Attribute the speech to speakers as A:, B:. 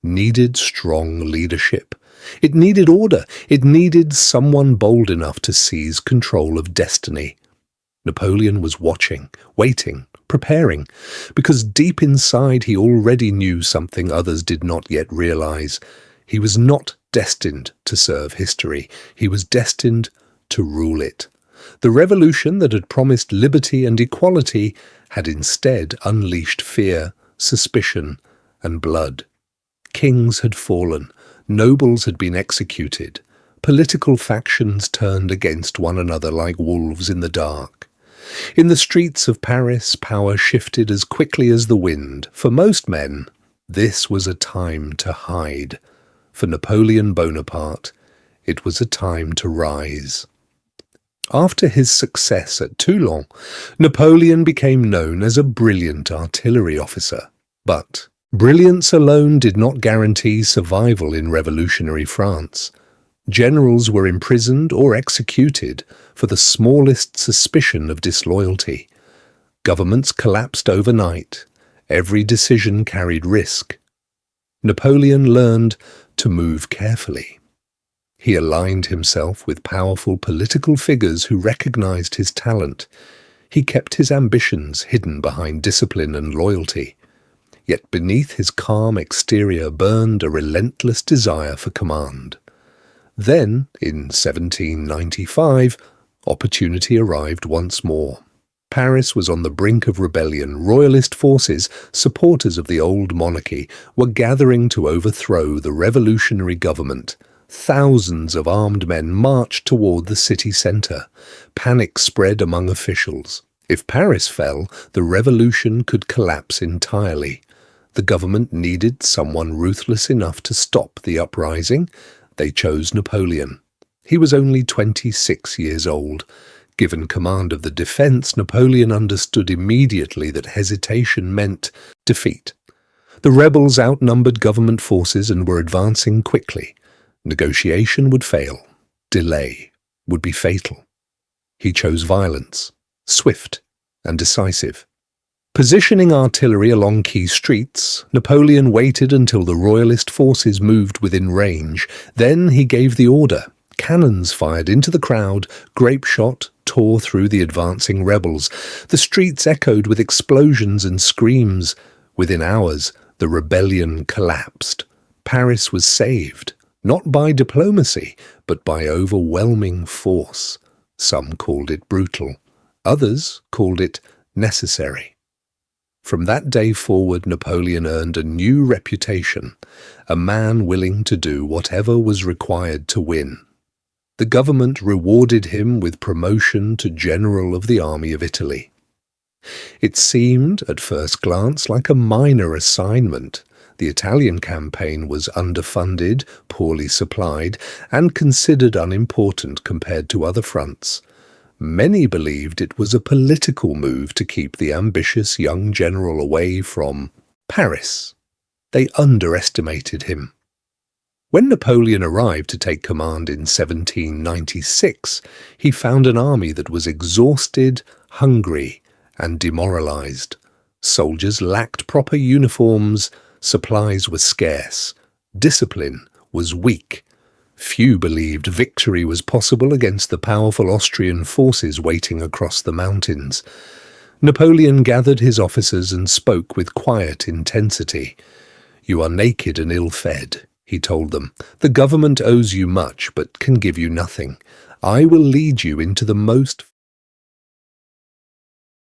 A: needed strong leadership. It needed order. It needed someone bold enough to seize control of destiny. Napoleon was watching, waiting, preparing, because deep inside he already knew something others did not yet realize. He was not destined to serve history. He was destined to rule it. The revolution that had promised liberty and equality had instead unleashed fear, suspicion, and blood. Kings had fallen, nobles had been executed, political factions turned against one another like wolves in the dark. In the streets of Paris, power shifted as quickly as the wind. For most men, this was a time to hide. For Napoleon Bonaparte, it was a time to rise. After his success at Toulon, Napoleon became known as a brilliant artillery officer. But brilliance alone did not guarantee survival in revolutionary France. Generals were imprisoned or executed for the smallest suspicion of disloyalty. Governments collapsed overnight. Every decision carried risk. Napoleon learned to move carefully. He aligned himself with powerful political figures who recognized his talent. He kept his ambitions hidden behind discipline and loyalty. Yet beneath his calm exterior burned a relentless desire for command. Then, in 1795, opportunity arrived once more. Paris was on the brink of rebellion. Royalist forces, supporters of the old monarchy, were gathering to overthrow the revolutionary government. Thousands of armed men marched toward the city centre. Panic spread among officials. If Paris fell, the revolution could collapse entirely. The government needed someone ruthless enough to stop the uprising. They chose Napoleon. He was only 26 years old. Given command of the defence, Napoleon understood immediately that hesitation meant defeat. The rebels outnumbered government forces and were advancing quickly. Negotiation would fail. Delay would be fatal. He chose violence, swift and decisive. Positioning artillery along key streets, Napoleon waited until the royalist forces moved within range. Then he gave the order. Cannons fired into the crowd, grape shot tore through the advancing rebels. The streets echoed with explosions and screams. Within hours, the rebellion collapsed. Paris was saved, not by diplomacy, but by overwhelming force. Some called it brutal. Others called it necessary. From that day forward, Napoleon earned a new reputation, a man willing to do whatever was required to win. The government rewarded him with promotion to General of the Army of Italy. It seemed, at first glance, like a minor assignment. The Italian campaign was underfunded, poorly supplied, and considered unimportant compared to other fronts. Many believed it was a political move to keep the ambitious young general away from Paris. They underestimated him. When Napoleon arrived to take command in 1796, he found an army that was exhausted, hungry, and demoralized. Soldiers lacked proper uniforms, supplies were scarce, discipline was weak. Few believed victory was possible against the powerful Austrian forces waiting across the mountains. Napoleon gathered his officers and spoke with quiet intensity. "You are naked and ill-fed," he told them. "The government owes you much, but can give you nothing. I will lead you into the most